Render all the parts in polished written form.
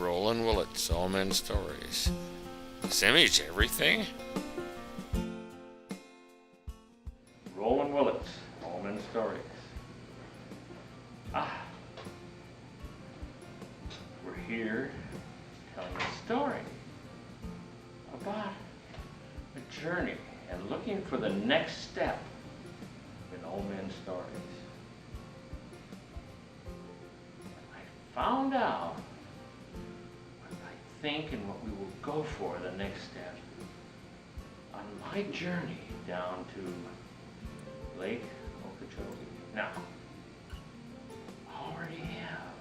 Roland Willits, All Men Stories. Is image everything? Roland Willits, All Men Stories. We're here telling a story about a journey and looking for the next step in All Men Stories. I found out what I think and what we will go for the next step on my journey down to Lake Okeechobee. Now, I already have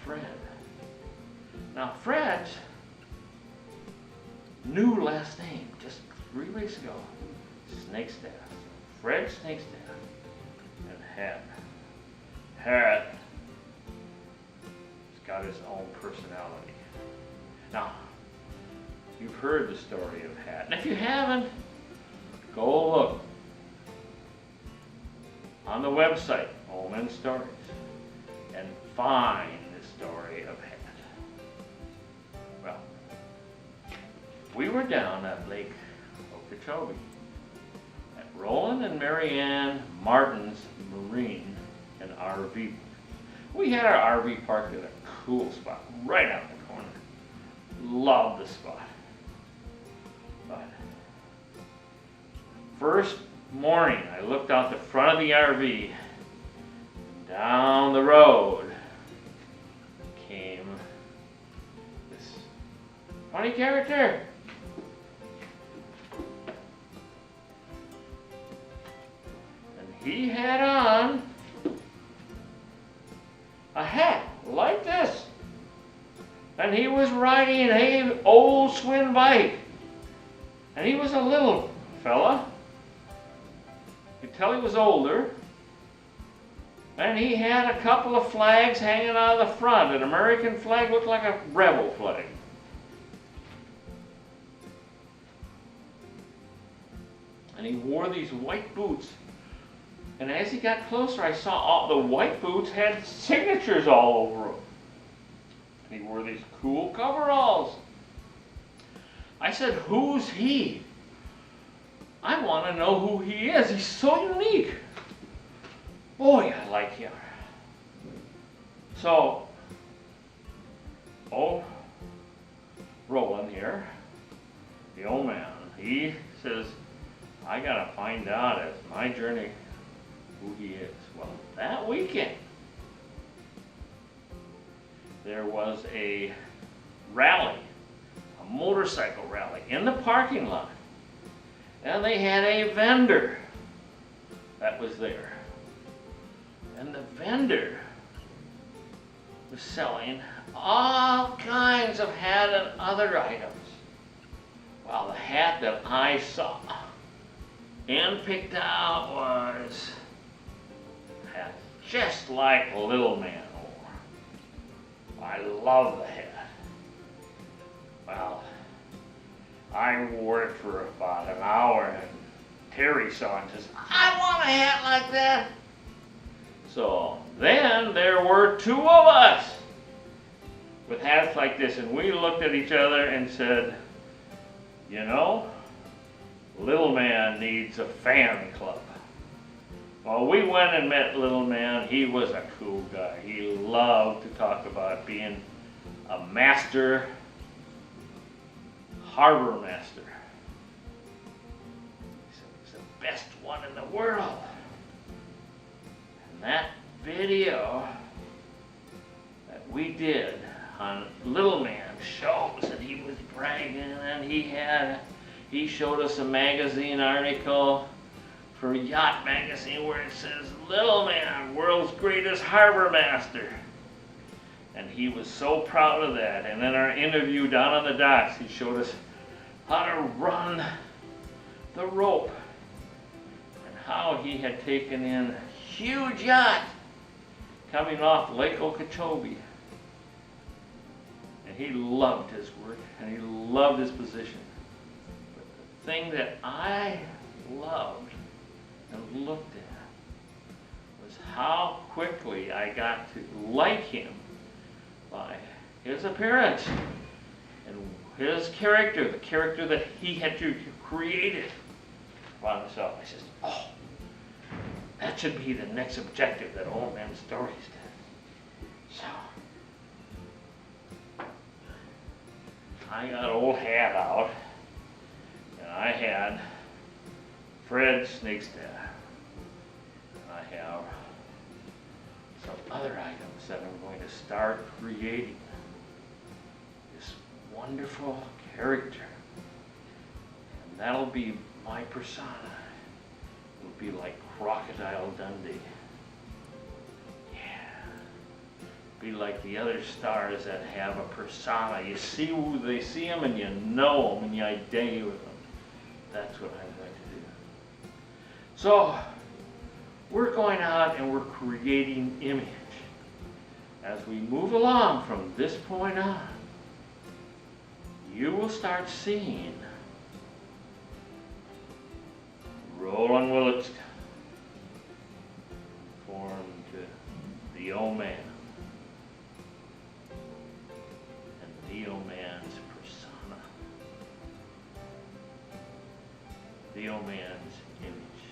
Fred. Now, Fred's new last name, just 3 weeks ago, Snakestaff. Fred Snakestaff. And Hat. He's got his own personality. Now, you've heard the story of Hat. And if you haven't, go look on the website, All Men Stories, and find the story of Hat. Well, we were down at Lake Okeechobee at Roland and Mary Ann Martin's Marine and RV. We had our RV parked in a cool spot right out in the corner. Loved the spot. But first morning, I looked out the front of the RV. Down the road came this funny character. And he had on a hat like this. And he was riding an old Swin bike. And he was a little fella. You could tell he was older. And he had a couple of flags hanging out of the front. An American flag looked like a rebel flag. And he wore these white boots. And as he got closer, I saw all the white boots had signatures all over them. And he wore these cool coveralls. I said, "Who's he? I want to know who he is. He's so unique. Boy, I like him." So, old Roland here, the old man, he says, "I got to find out as my journey who he is." Well, that weekend, there was a rally, a motorcycle rally in the parking lot. And they had a vendor that was there. And the vendor was selling all kinds of hat and other items. Well, the hat that I saw and picked out was a hat just like Little Man wore. I love the hat. Well, I wore it for about an hour, and Terry saw it and says, "I want a hat like that." So then there were 2 of us with hats like this, and we looked at each other and said, "You know, Little Man needs a fan club." Well, we went and met Little Man. He was a cool guy. He loved to talk about being a master harbor master. He said he's the best one in the world. And that video that we did on Little Man shows that he was bragging, and he showed us a magazine article for Yacht Magazine where it says, "Little Man, world's greatest harbor master." And he was so proud of that. And in our interview down on the docks, he showed us how to run the rope and how he had taken in a huge yacht coming off Lake Okeechobee. And he loved his work and he loved his position. But the thing that I loved and looked at was how quickly I got to like him by his appearance and his character, the character that he had created upon himself. I says, oh, that should be the next objective that Old Man Stories did. So I got old hat out, and I had Fred Snakestead. And I have some other items that I'm going to start creating this wonderful character. And that'll be my persona. It'll be like Crocodile Dundee. Be like the other stars that have a persona. You see who they see them and you know them and you identify with them. That's what I'm going to do. So we're going out and we're creating image. As we move along from this point on, you will start seeing Roland Willits formed the old man. The old man's persona. The old man's image.